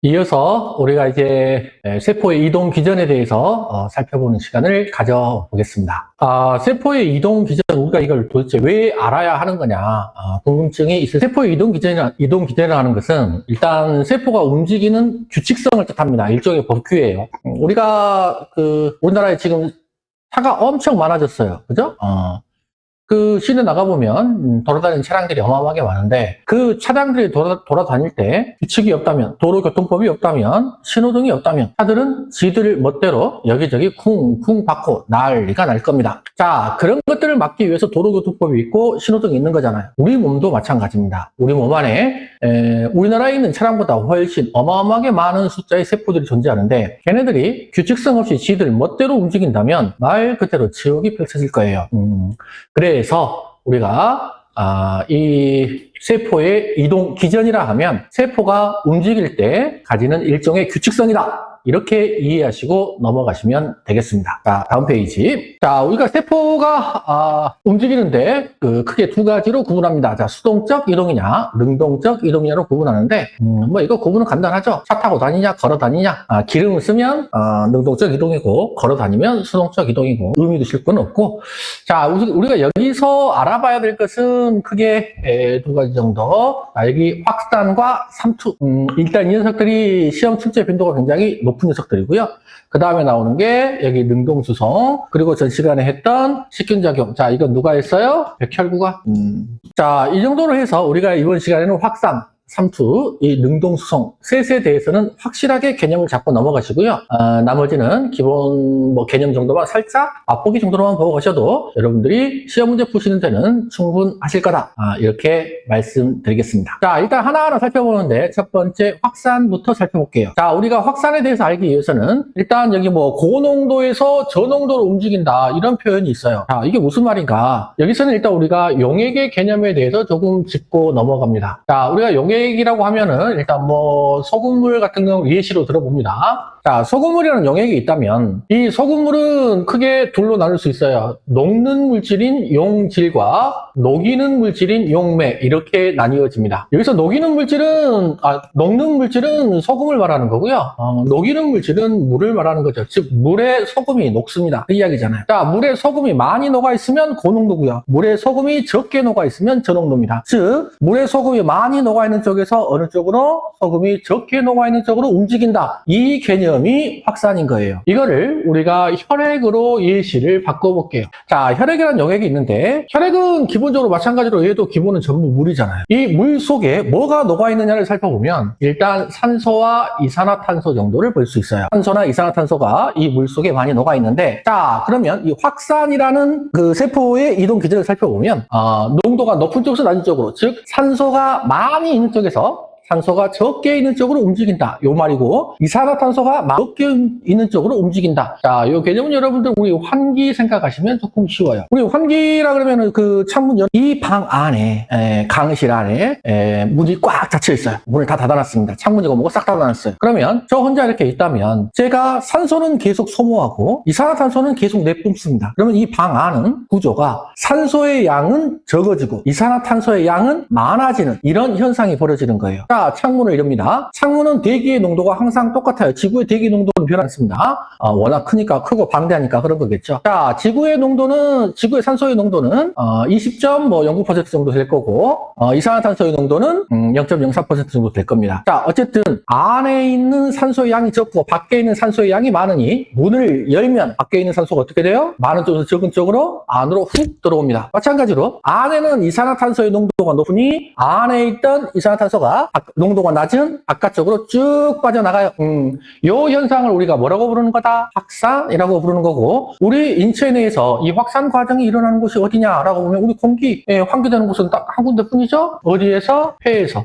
이어서 우리가 이제 세포의 이동 기전에 대해서 살펴보는 시간을 가져보겠습니다. 세포의 이동 기전, 우리가 이걸 도대체 왜 알아야 하는 거냐, 궁금증이 있을 세포의 이동 기전이라는 것은 일단 세포가 움직이는 규칙성을 뜻합니다. 일종의 법규예요. 우리가 우리나라에 지금 차가 엄청 많아졌어요. 그죠? 시내 나가보면 돌아다니는 차량들이 어마어마하게 많은데 그 차량들이 돌아다닐 때 규칙이 없다면, 도로교통법이 없다면, 신호등이 없다면 차들은 지들 멋대로 여기저기 쿵쿵 박고 난리가 날 겁니다. 자, 그런 것들을 막기 위해서 도로교통법이 있고 신호등이 있는 거잖아요. 우리 몸도 마찬가지입니다. 우리 몸 안에 우리나라에 있는 차량보다 훨씬 어마어마하게 많은 숫자의 세포들이 존재하는데 걔네들이 규칙성 없이 지들 멋대로 움직인다면 말 그대로 지옥이 펼쳐질 거예요. 그래서 우리가 이 세포의 이동 기전이라 하면 세포가 움직일 때 가지는 일종의 규칙성이다, 이렇게 이해하시고 넘어가시면 되겠습니다. 자, 다음 페이지. 자, 우리가 세포가 움직이는데 크게 두 가지로 구분합니다. 자, 수동적 이동이냐, 능동적 이동이냐로 구분하는데 이거 구분은 간단하죠. 차 타고 다니냐, 걸어 다니냐. 기름을 쓰면 능동적 이동이고 걸어 다니면 수동적 이동이고 의미도 실 건 없고. 자, 우리가 여기서 알아봐야 될 것은 크게 두 가지 정도. 여기 확산과 삼투. 일단 이 녀석들이 시험 출제 빈도가 굉장히 높은 녀석들이고요. 그 다음에 나오는 게 여기 능동수송, 그리고 전 시간에 했던 식균작용. 자, 이건 누가 했어요? 백혈구가. 자, 이 정도로 해서 우리가 이번 시간에는 확산, 삼투, 이 능동수송 셋에 대해서는 확실하게 개념을 잡고 넘어가시고요. 나머지는 기본 개념 정도만 살짝 맛보기 정도로만 보고 가셔도 여러분들이 시험 문제 푸시는 데는 충분하실 거다, 이렇게 말씀드리겠습니다. 자, 일단 하나하나 살펴보는데 첫 번째 확산부터 살펴볼게요. 자, 우리가 확산에 대해서 알기 위해서는 일단 여기 고농도에서 저농도로 움직인다, 이런 표현이 있어요. 자, 이게 무슨 말인가? 여기서는 일단 우리가 용액의 개념에 대해서 조금 짚고 넘어갑니다. 자, 우리가 용액이라고 하면은 일단 소금물 같은 경우 예시로 들어봅니다. 자, 소금물이라는 용액이 있다면 이 소금물은 크게 둘로 나눌 수 있어요. 녹는 물질인 용질과 녹이는 물질인 용매, 이렇게 나뉘어집니다. 여기서 녹는 물질은 소금을 말하는 거고요. 녹이는 물질은 물을 말하는 거죠. 즉 물에 소금이 녹습니다, 그 이야기잖아요. 자, 물에 소금이 많이 녹아 있으면 고농도고요. 물에 소금이 적게 녹아 있으면 저농도입니다. 즉 물에 소금이 많이 녹아 있는 쪽에서 어느 쪽으로, 소금이 적게 녹아 있는 쪽으로 움직인다, 이 개념이 확산인 거예요. 이거를 우리가 혈액으로 예시를 바꿔볼게요. 자, 혈액이라는 용액이 있는데 혈액은 기본적으로 마찬가지로 얘도 기본은 전부 물이잖아요. 이 물 속에 뭐가 녹아 있느냐를 살펴보면 일단 산소와 이산화탄소 정도를 볼 수 있어요. 산소나 이산화탄소가 이 물 속에 많이 녹아 있는데, 자, 그러면 이 확산이라는 세포의 이동 기전을 살펴보면 농도가 높은 쪽에서 낮은 쪽으로, 즉 산소가 많이 있는 쪽에서 산소가 적게 있는 쪽으로 움직인다, 요 말이고, 이산화탄소가 적게 있는 쪽으로 움직인다. 자, 요 개념은 여러분들 우리 환기 생각하시면 조금 쉬워요. 우리 환기라 그러면은 창문 이 방 안에, 강의실 안에 문이 꽉 닫혀 있어요. 문을 다 닫아놨습니다. 창문이고 뭐고 싹 닫아놨어요. 그러면 저 혼자 이렇게 있다면 제가 산소는 계속 소모하고 이산화탄소는 계속 내뿜습니다. 그러면 이 방 안은 구조가 산소의 양은 적어지고 이산화탄소의 양은 많아지는 이런 현상이 벌어지는 거예요. 자, 창문을 열립니다. 창문은 대기의 농도가 항상 똑같아요. 지구의 대기 농도는 변하지 않습니다. 워낙 크고 방대하니까 그런 거겠죠. 자, 지구의 산소의 농도는 20.09% 정도 될 거고, 이산화탄소의 농도는 0.04% 정도 될 겁니다. 자, 어쨌든 안에 있는 산소의 양이 적고 밖에 있는 산소의 양이 많으니 문을 열면 밖에 있는 산소가 어떻게 돼요? 많은 쪽에서 적은 쪽으로 안으로 훅 들어옵니다. 마찬가지로 안에는 이산화탄소의 농도가 높으니 안에 있던 이산화탄소가 농도가 낮은 바깥쪽으로 쭉 빠져나가요. 요 현상을 우리가 뭐라고 부르는 거다? 확산이라고 부르는 거고, 우리 인체 내에서 이 확산 과정이 일어나는 곳이 어디냐라고 보면 우리 공기 환기되는 곳은 딱 한 군데뿐이죠. 어디에서? 폐에서.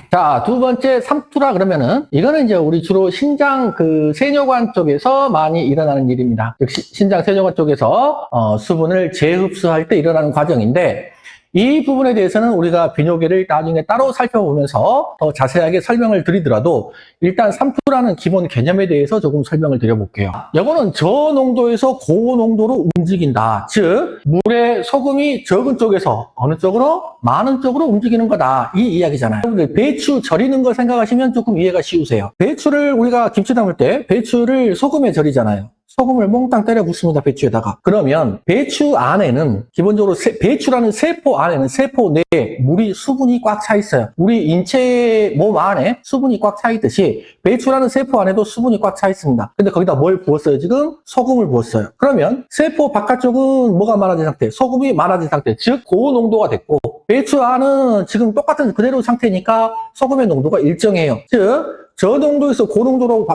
자, 두 번째 삼투라 그러면은 이거는 이제 우리 주로 신장 세뇨관 쪽에서 많이 일어나는 일입니다. 즉 신장 세뇨관 쪽에서 수분을 재흡수할 때 일어나는 과정인데, 이 부분에 대해서는 우리가 비뇨기를 나중에 따로 살펴보면서 더 자세하게 설명을 드리더라도 일단 삼투라는 기본 개념에 대해서 조금 설명을 드려볼게요. 이거는 저농도에서 고농도로 움직인다. 즉 물에 소금이 적은 쪽에서 어느 쪽으로? 많은 쪽으로 움직이는 거다. 이 이야기잖아요. 여러분들 배추 절이는 거 생각하시면 조금 이해가 쉬우세요. 배추를 우리가 김치 담을 때 배추를 소금에 절이잖아요. 소금을 몽땅 때려 붓습니다. 배추에다가. 그러면 배추 안에는 기본적으로 배추라는 세포 안에는 세포 내에 물이 수분이 꽉 차 있어요. 우리 인체 몸 안에 수분이 꽉 차 있듯이 배추라는 세포 안에도 수분이 꽉 차 있습니다. 근데 거기다 뭘 부었어요? 지금 소금을 부었어요. 그러면 세포 바깥쪽은 뭐가 많아진 상태? 소금이 많아진 상태. 즉 고농도가 됐고 배추 안은 지금 똑같은 그대로 상태니까 소금의 농도가 일정해요. 즉 저농도에서 고농도로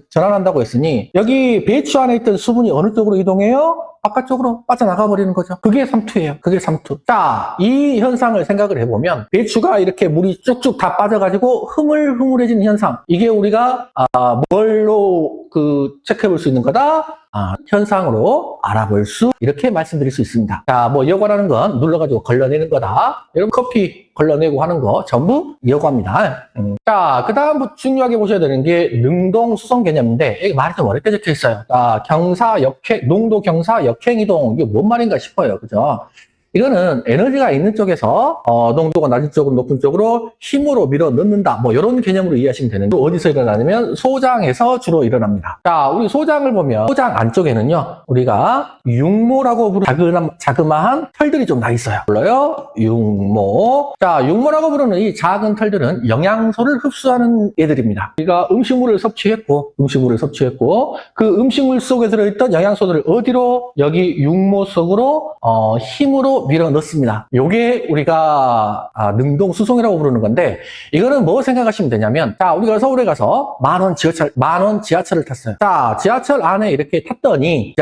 전환한다고 했으니 여기 배추 안에 있던 수분이 어느 쪽으로 이동해요? 바깥쪽으로 빠져나가 버리는 거죠. 그게 삼투예요. 그게 삼투. 자, 이 현상을 생각을 해보면 배추가 이렇게 물이 쭉쭉 다 빠져가지고 흐물흐물해지는 현상. 이게 우리가 뭘로 체크해 볼 수 있는 거다? 현상으로 알아볼 수 이렇게 말씀드릴 수 있습니다. 자, 뭐 여과라는 건 눌러가지고 걸러내는 거다. 여러분 커피 걸러내고 하는 거 전부 여과입니다. 자, 그 다음 중요하게 보셔야 되는 게 능동수송 개념인데 이게 말이 좀 어렵게 적혀 있어요. 자, 경사 역행, 농도 경사 역행 이동 이게 뭔 말인가 싶어요. 그죠? 이거는 에너지가 있는 쪽에서 농도가 낮은 쪽으로 높은 쪽으로 힘으로 밀어 넣는다. 뭐 이런 개념으로 이해하시면 되는데 어디서 일어나냐면 소장에서 주로 일어납니다. 자, 우리 소장을 보면 소장 안쪽에는요. 우리가 육모라고 부르는 자그마한 털들이 좀 나 있어요. 불러요? 육모. 자, 육모라고 부르는 이 작은 털들은 영양소를 흡수하는 애들입니다. 우리가 음식물을 섭취했고 그 음식물 속에 들어있던 영양소들을 어디로? 여기 육모 속으로 힘으로 밀어 넣습니다. 요게 우리가 능동 수송이라고 부르는 건데 이거는 뭐 생각하시면 되냐면 자, 우리가 서울에 가서 만원 지하철을 탔어요. 자, 지하철 안에 이렇게 탔더니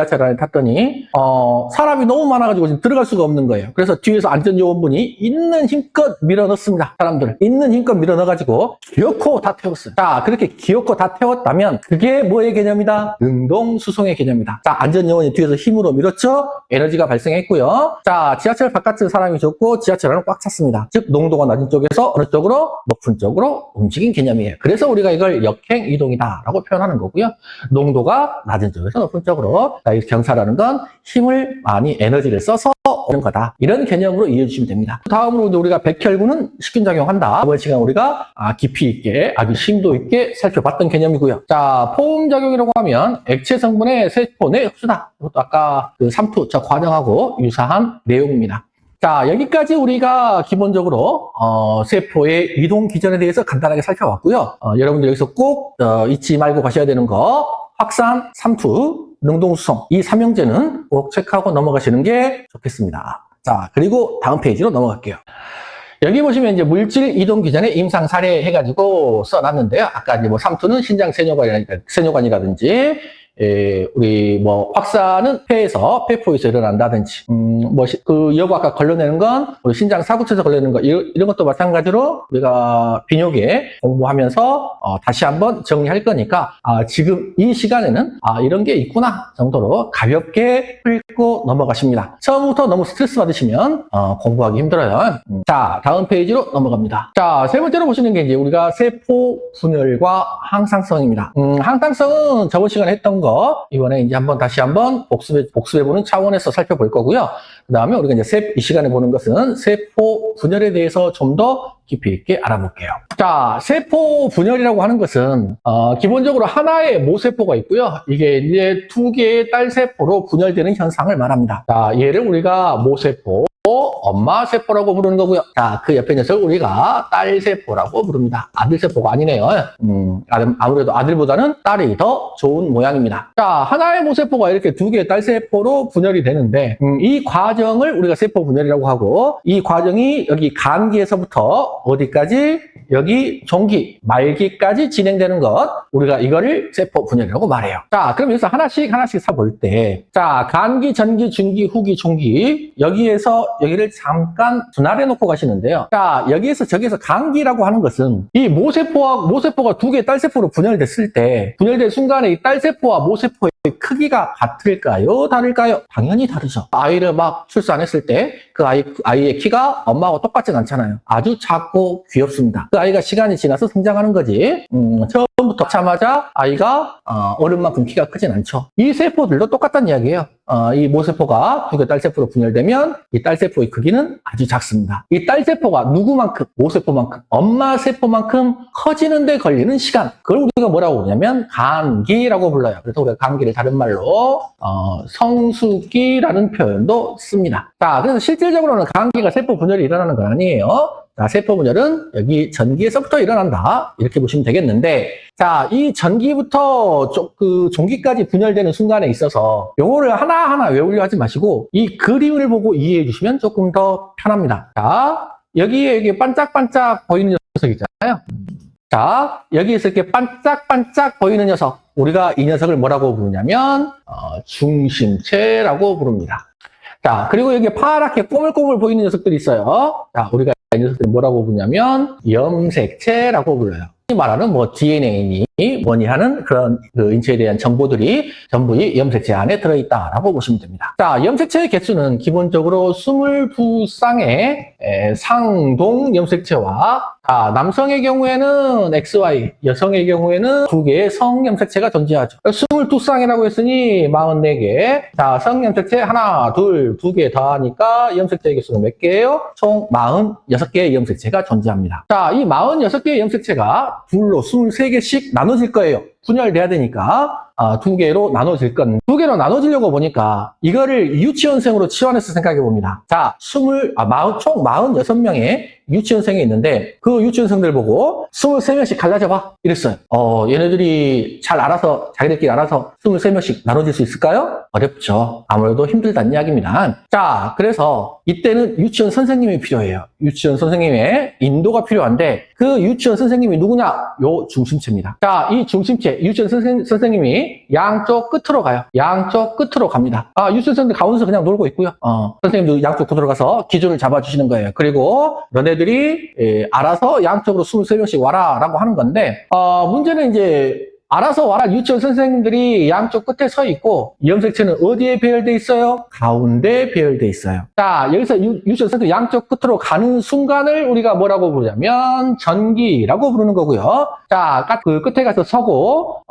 사람이 너무 많아가지고 지금 들어갈 수가 없는 거예요. 그래서 뒤에서 안전요원분이 있는 힘껏 밀어 넣습니다. 사람들 있는 힘껏 밀어 넣어가지고 기어코 다 태웠어요. 자, 그렇게 기어코 다 태웠다면 그게 뭐의 개념이다? 능동 수송의 개념이다. 자, 안전요원이 뒤에서 힘으로 밀었죠? 에너지가 발생했고요. 자, 지하철 바깥에 사람이 줬고 지하철 안은 꽉 찼습니다. 즉 농도가 낮은 쪽에서 어느 쪽으로? 높은 쪽으로 움직인 개념이에요. 그래서 우리가 이걸 역행 이동이다 라고 표현하는 거고요. 농도가 낮은 쪽에서 높은 쪽으로 이 경사라는 건 힘을 많이 에너지를 써서 오는 거다. 이런 개념으로 이해해 주시면 됩니다. 다음으로 우리가 백혈구는 식균작용한다. 이번 시간 우리가 깊이 있게 아주 심도 있게 살펴봤던 개념이고요. 자, 포음작용이라고 하면 액체 성분의 세포 내 흡수다. 이것도 아까 그 삼투 저 과정하고 유사한 내용입니다. 자, 여기까지 우리가 기본적으로 세포의 이동 기전에 대해서 간단하게 살펴봤고요. 여러분들 여기서 꼭 잊지 말고 가셔야 되는 거 확산, 삼투, 능동수송 이 삼형제는 꼭 체크하고 넘어가시는 게 좋겠습니다. 자, 그리고 다음 페이지로 넘어갈게요. 여기 보시면 이제 물질 이동 기전의 임상 사례 해가지고 써놨는데요. 아까 이제 뭐 삼투는 신장 세뇨관이라든지 우리 뭐 확산은 폐에서 폐포에서 일어난다든지 여거 아까 걸러내는 건 우리 신장 사구체에서 걸러내는 거 이런 것도 마찬가지로 우리가 비뇨기에 공부하면서 다시 한번 정리할 거니까 지금 이 시간에는 이런 게 있구나 정도로 가볍게 풀고 넘어가십니다. 처음부터 너무 스트레스 받으시면 공부하기 힘들어요. 자, 다음 페이지로 넘어갑니다. 자, 세 번째로 보시는 게 이제 우리가 세포 분열과 항상성입니다. 항상성은 저번 시간에 했던 거 이번에 이제 다시 한번 복습해보는 차원에서 살펴볼 거고요. 그 다음에 우리가 이제 이 시간에 보는 것은 세포 분열에 대해서 좀 더 깊이 있게 알아볼게요. 자, 세포 분열이라고 하는 것은 기본적으로 하나의 모세포가 있고요. 이게 이제 두 개의 딸세포로 분열되는 현상을 말합니다. 자, 얘를 우리가 모세포, 엄마세포라고 부르는 거고요. 자, 그 옆에 녀석을 우리가 딸세포라고 부릅니다. 아들세포가 아니네요. 아무래도 아들보다는 딸이 더 좋은 모양입니다. 자, 하나의 모세포가 이렇게 두 개의 딸세포로 분열이 되는데 이 과정을 우리가 세포 분열이라고 하고 이 과정이 여기 간기에서부터 어디까지? 여기 종기, 말기까지 진행되는 것 우리가 이거를 세포 분열이라고 말해요. 자, 그럼 여기서 하나씩 사볼 때 자, 간기, 전기, 중기, 후기, 종기 여기를 잠깐 분할해 놓고 가시는데요. 자, 저기에서 간기라고 하는 것은 이 모세포가 두 개의 딸세포로 분열될 순간에 이 딸세포와 모세포의 크기가 같을까요? 다를까요? 당연히 다르죠. 아이를 막 출산했을 때 그 아이의 키가 엄마하고 똑같진 않잖아요. 아주 작고 귀엽습니다. 그 아이가 시간이 지나서 성장하는 거지. 처음부터 낳자마자 아이가 어른만큼 키가 크진 않죠. 이 세포들도 똑같다는 이야기예요. 이 모세포가 두 개 딸세포로 분열되면 이 딸세포의 크기는 아주 작습니다. 이 딸세포가 누구만큼, 모세포만큼, 엄마 세포만큼 커지는데 걸리는 시간, 그걸 우리가 뭐라고 부르냐면 간기라고 불러요. 그래서 우리가 간기를 다른 말로 성숙기라는 표현도 씁니다. 자, 그래서 실질적으로는 간기가 세포 분열이 일어나는 건 아니에요. 자, 세포 분열은 여기 전기에서부터 일어난다. 이렇게 보시면 되겠는데, 자, 이 전기부터 종기까지 분열되는 순간에 있어서 요거를 하나하나 외우려 하지 마시고 이 그림을 보고 이해해 주시면 조금 더 편합니다. 자, 여기 반짝반짝 보이는 녀석 있잖아요. 자, 여기에서 이렇게 반짝반짝 보이는 녀석, 우리가 이 녀석을 뭐라고 부르냐면 중심체라고 부릅니다. 자, 그리고 여기 파랗게 꼬물꼬물 보이는 녀석들이 있어요. 자, 우리가 이 녀석들이 뭐라고 부르냐면 염색체라고 불러요. 말하는 DNA니 뭐니 하는 그런 인체에 대한 정보들이 전부 이 염색체 안에 들어있다라고 보시면 됩니다. 자, 염색체의 개수는 기본적으로 22쌍의 상동 염색체와 남성의 경우에는 XY, 여성의 경우에는 2개의 성염색체가 존재하죠. 22쌍이라고 했으니 44개. 자, 성염색체 하나, 둘, 2개 더하니까 염색체의 개수는 몇 개예요? 총 46개의 염색체가 존재합니다. 자, 이 46개의 염색체가 둘로 23개씩 나눠질 거예요. 분열돼야 되니까 2개로 나눠질 건 2개로 나눠지려고 보니까 이거를 유치원생으로 치환해서 생각해 봅니다. 자, 총 46명의 유치원생이 있는데 그 유치원생들 보고 23명씩 갈라져 봐 이랬어요. 얘네들이 잘 알아서 자기들끼리 알아서 23명씩 나눠질 수 있을까요? 어렵죠. 아무래도 힘들다는 이야기입니다. 자, 그래서 이때는 유치원 선생님이 필요해요. 유치원 선생님의 인도가 필요한데 그 유치원 선생님이 누구냐? 요 중심체입니다. 자, 이 중심체 유치원 선생님이 양쪽 끝으로 가요. 양쪽 끝으로 갑니다. 유치원생들 가운데서 그냥 놀고 있고요. 선생님도 양쪽 끝으로 가서 기준을 잡아주시는 거예요. 그리고 너네들이 알아서 양쪽으로 23명씩 와라 라고 하는 건데 문제는 이제 알아서 와라 유치원 선생님들이 양쪽 끝에 서 있고 염색체는 어디에 배열돼 있어요? 가운데 배열돼 있어요. 자, 여기서 유치원 선생님들이 양쪽 끝으로 가는 순간을 우리가 뭐라고 부르냐면 전기라고 부르는 거고요. 자, 그 끝에 가서 서고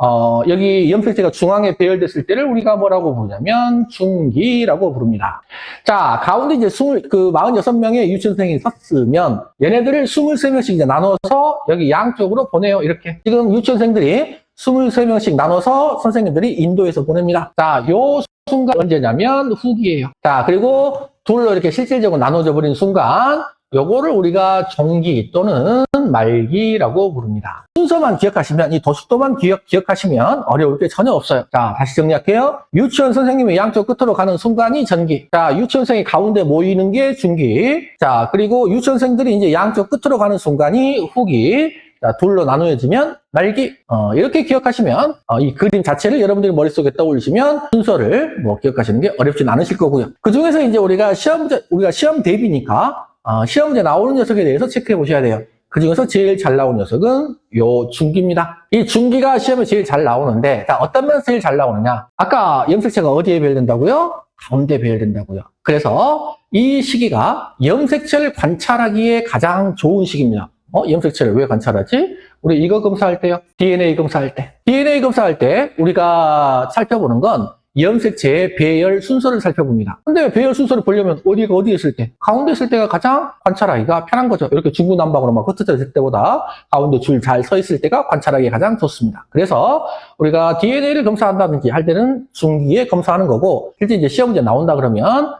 여기 염색체가 중앙에 배열됐을 때를 우리가 뭐라고 부르냐면 중기라고 부릅니다. 자, 가운데 이제 46명의 유치원 선생님이 섰으면 얘네들을 23명씩 이제 나눠서 여기 양쪽으로 보내요. 이렇게 지금 유치원생들이 23명씩 나눠서 선생님들이 인도해서 보냅니다. 자, 요 순간 언제냐면 후기예요. 자, 그리고 둘로 이렇게 실질적으로 나눠져 버린 순간 요거를 우리가 종기 또는 말기라고 부릅니다. 순서만 기억하시면, 이 도식도만 기억하시면 어려울 게 전혀 없어요. 자, 다시 정리할게요. 유치원 선생님이 양쪽 끝으로 가는 순간이 전기. 자, 유치원생이 가운데 모이는 게 중기. 자, 그리고 유치원생들이 이제 양쪽 끝으로 가는 순간이 후기. 자, 둘로 나누어지면 말기. 이렇게 기억하시면 이 그림 자체를 여러분들이 머릿속에 떠올리시면 순서를 기억하시는 게 어렵진 않으실 거고요. 그 중에서 이제 우리가 시험 대비니까 시험 문제 나오는 녀석에 대해서 체크해 보셔야 돼요. 그 중에서 제일 잘 나오는 녀석은 요 중기입니다. 이 중기가 시험에 제일 잘 나오는데, 자, 어떤 면에서 제일 잘 나오느냐? 아까 염색체가 어디에 배열된다고요? 가운데 배열된다고요. 그래서 이 시기가 염색체를 관찰하기에 가장 좋은 시기입니다. 염색체를 왜 관찰하지? 우리 이거 검사할 때요. DNA 검사할 때. DNA 검사할 때 우리가 살펴보는 건 염색체의 배열 순서를 살펴봅니다. 근데 배열 순서를 보려면 어디가 어디에 있을 때? 가운데 있을 때가 가장 관찰하기가 편한 거죠. 이렇게 중구난방으로 막 흩어져 있을 때보다 가운데 줄 잘 서 있을 때가 관찰하기 가장 좋습니다. 그래서 우리가 DNA를 검사한다든지 할 때는 중기에 검사하는 거고, 실제 이제 시험 문제 나온다 그러면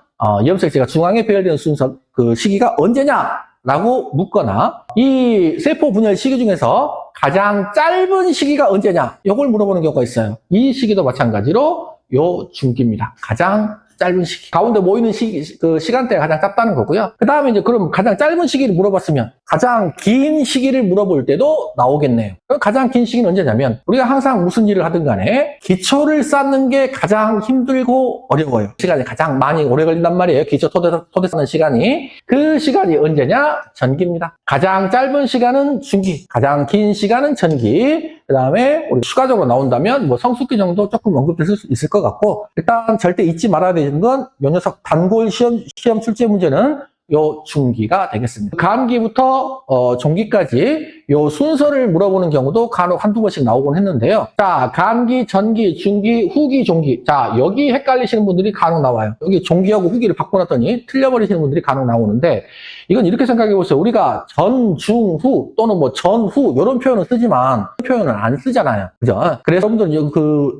염색체가 중앙에 배열되는 순서, 그 시기가 언제냐? 라고 묻거나 이 세포 분열 시기 중에서 가장 짧은 시기가 언제냐? 이걸 물어보는 경우가 있어요. 이 시기도 마찬가지로 요 중기입니다. 가장 짧은 시기. 가운데 모이는 시간대가 가장 짧다는 거고요. 그 다음에 이제 그럼 가장 짧은 시기를 물어봤으면 가장 긴 시기를 물어볼 때도 나오겠네요. 그럼 가장 긴 시기는 언제냐면 우리가 항상 무슨 일을 하든 간에 기초를 쌓는 게 가장 힘들고 어려워요. 시간이 가장 많이 오래 걸린단 말이에요. 기초 토대 쌓는 시간이. 그 시간이 언제냐? 전기입니다. 가장 짧은 시간은 중기, 가장 긴 시간은 전기. 그 다음에 우리 추가적으로 나온다면 뭐 성숙기 정도 조금 언급될 수 있을 것 같고, 일단 절대 잊지 말아야 되는 건 요 녀석 단골 시험 출제 문제는 요 중기가 되겠습니다. 감기부터 종기까지 요 순서를 물어보는 경우도 간혹 한두 번씩 나오곤 했는데요. 자, 감기, 전기, 중기, 후기, 종기. 자, 여기 헷갈리시는 분들이 간혹 나와요. 여기 종기하고 후기를 바꿔놨더니 틀려버리시는 분들이 간혹 나오는데, 이건 이렇게 생각해 보세요. 우리가 전, 중, 후 또는 뭐 전후 이런 표현을 쓰지만 그 표현은 안 쓰잖아요. 그죠? 그래서 여러분들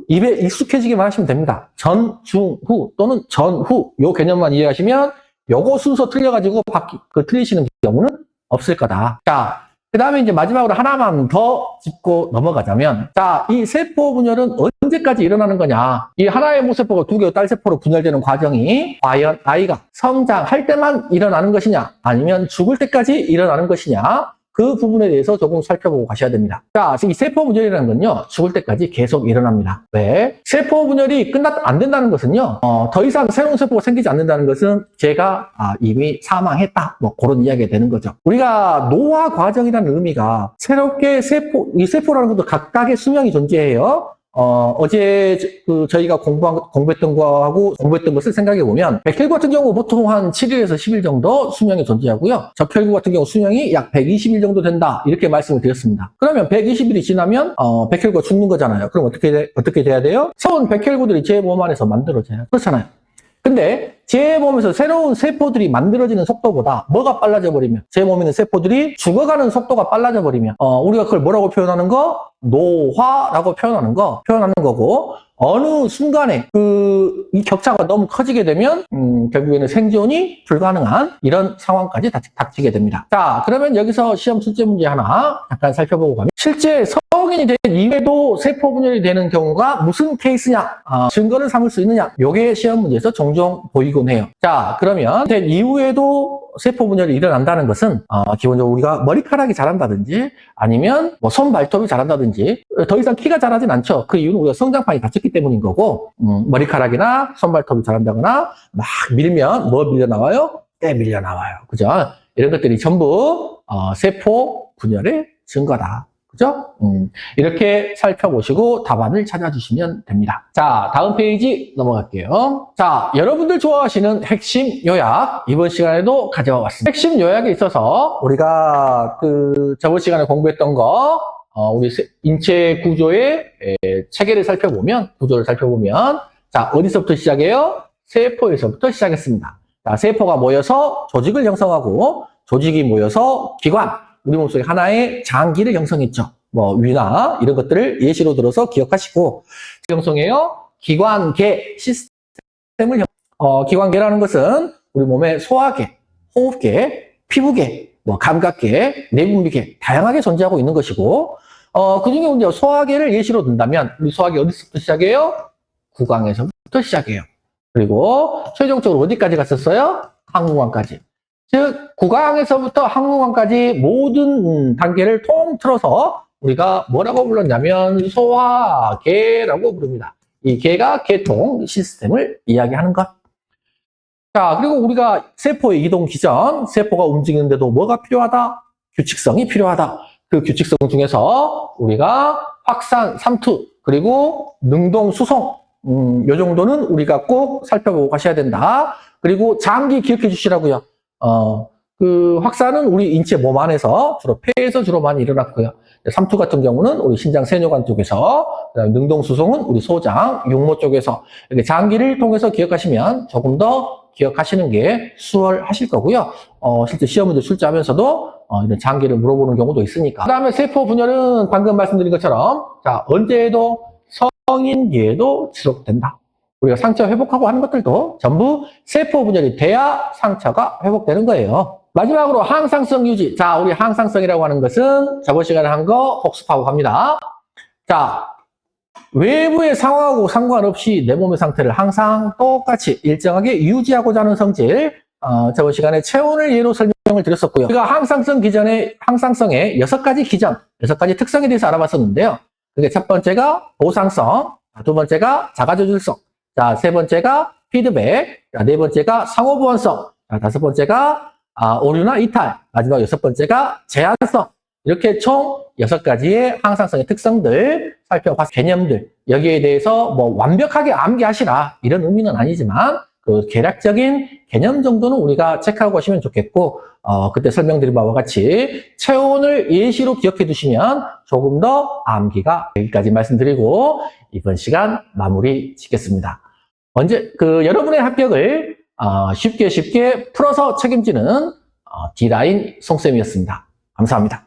입에 익숙해지기만 하시면 됩니다. 전, 중, 후 또는 전후 요 개념만 이해하시면 요거 순서 틀려가지고 틀리시는 경우는 없을 거다. 자, 그 다음에 이제 마지막으로 하나만 더 짚고 넘어가자면, 자, 이 세포 분열은 언제까지 일어나는 거냐? 이 하나의 모세포가 두 개의 딸세포로 분열되는 과정이 과연 아이가 성장할 때만 일어나는 것이냐? 아니면 죽을 때까지 일어나는 것이냐? 그 부분에 대해서 조금 살펴보고 가셔야 됩니다. 자, 이 세포 분열이라는 건요, 죽을 때까지 계속 일어납니다. 왜? 세포 분열이 안 된다는 것은요, 더 이상 새로운 세포가 생기지 않는다는 것은 제가 이미 사망했다. 뭐 그런 이야기가 되는 거죠. 우리가 노화 과정이라는 의미가 새롭게 이 세포라는 것도 각각의 수명이 존재해요. 어제 저희가 공부했던 것을 생각해 보면, 백혈구 같은 경우 보통 한 7일에서 10일 정도 수명이 존재하고요. 적혈구 같은 경우 수명이 약 120일 정도 된다. 이렇게 말씀을 드렸습니다. 그러면 120일이 지나면, 백혈구가 죽는 거잖아요. 그럼 어떻게 돼야 돼요? 새로운 백혈구들이 제 몸 안에서 만들어져요. 그렇잖아요. 근데 제 몸에서 새로운 세포들이 만들어지는 속도보다 뭐가 빨라져 버리면, 제 몸에 있는 세포들이 죽어가는 속도가 빨라져 버리면, 우리가 그걸 뭐라고 표현하는 거? 노화라고 표현하는 거고, 어느 순간에 이 격차가 너무 커지게 되면 결국에는 생존이 불가능한 이런 상황까지 닥치게 됩니다. 자, 그러면 여기서 시험 출제 문제 하나 잠깐 살펴보고 가면, 실제 성인이 된 이후에도 세포 분열이 되는 경우가 무슨 케이스냐, 증거를 삼을 수 있느냐, 요게 시험 문제에서 종종 보이곤 해요. 자, 그러면 된 이후에도 세포 분열이 일어난다는 것은 기본적으로 우리가 머리카락이 자란다든지 아니면 뭐 손 발톱이 자란다든지 더 이상 키가 자라진 않죠. 그 이유는 우리가 성장판이 닫혔기 때문인 거고, 머리카락이나 손 발톱이 자란다거나 막 밀면 뭐 밀려 나와요? 때 밀려 나와요. 그죠? 이런 것들이 전부 세포 분열의 증거다. 그죠? 이렇게 살펴보시고 답안을 찾아주시면 됩니다. 자, 다음 페이지 넘어갈게요. 자, 여러분들 좋아하시는 핵심 요약, 이번 시간에도 가져왔습니다. 핵심 요약에 있어서 우리가 저번 시간에 공부했던 거, 우리 인체 구조의 체계를 구조를 살펴보면, 자, 어디서부터 시작해요? 세포에서부터 시작했습니다. 자, 세포가 모여서 조직을 형성하고, 조직이 모여서 기관, 우리 몸속에 하나의 장기를 형성했죠. 뭐 위나 이런 것들을 예시로 들어서 기억하시고, 형성해요. 기관계 시스템을 기관계라는 것은 우리 몸의 소화계, 호흡계, 피부계, 뭐 감각계, 내분비계 다양하게 존재하고 있는 것이고, 그중에 이제 소화계를 예시로 든다면 우리 소화계 어디서부터 시작해요? 구강에서부터 시작해요. 그리고 최종적으로 어디까지 갔었어요? 항문관까지. 즉, 구강에서부터 항문관까지 모든 단계를 통틀어서 우리가 뭐라고 불렀냐면 소화계라고 부릅니다. 이 계가 계통 시스템을 이야기하는 것. 자, 그리고 우리가 세포의 이동 기전, 세포가 움직이는데도 뭐가 필요하다? 규칙성이 필요하다. 그 규칙성 중에서 우리가 확산, 삼투, 그리고 능동, 수송, 요 정도는 우리가 꼭 살펴보고 가셔야 된다. 그리고 장기 기억해 주시라고요. 확산은 우리 인체 몸 안에서 폐에서 주로 많이 일어났고요. 삼투 같은 경우는 우리 신장 세뇨관 쪽에서, 그다음에 능동수송은 우리 소장, 육모 쪽에서, 이렇게 장기를 통해서 기억하시면 조금 더 기억하시는 게 수월하실 거고요. 실제 시험 문제 출제하면서도 이런 장기를 물어보는 경우도 있으니까. 그 다음에 세포 분열은 방금 말씀드린 것처럼, 자, 언제에도 성인기에도 지속된다. 우리가 상처 회복하고 하는 것들도 전부 세포 분열이 돼야 상처가 회복되는 거예요. 마지막으로 항상성 유지. 자, 우리 항상성이라고 하는 것은 저번 시간에 한 거 복습하고 갑니다. 자, 외부의 상황하고 상관없이 내 몸의 상태를 항상 똑같이 일정하게 유지하고자 하는 성질, 저번 시간에 체온을 예로 설명을 드렸었고요. 우리가 항상성의 6가지 기전, 6가지 특성에 대해서 알아봤었는데요. 그게 첫 번째가 보상성, 두 번째가 자가조절성, 자, 세 번째가 피드백, 자, 네 번째가 상호보완성, 자, 다섯 번째가 오류나 이탈, 마지막 여섯 번째가 제한성. 이렇게 총 6가지의 항상성의 특성들 살펴봤 개념들. 여기에 대해서 뭐 완벽하게 암기하시라 이런 의미는 아니지만 그 대략적인 개념 정도는 우리가 체크하고 가시면 좋겠고, 그때 설명드린 바와 같이 체온을 예시로 기억해 두시면 조금 더 암기가 여기까지 말씀드리고 이번 시간 마무리 짓겠습니다. 여러분의 합격을 쉽게 풀어서 책임지는 D라인 송쌤이었습니다. 감사합니다.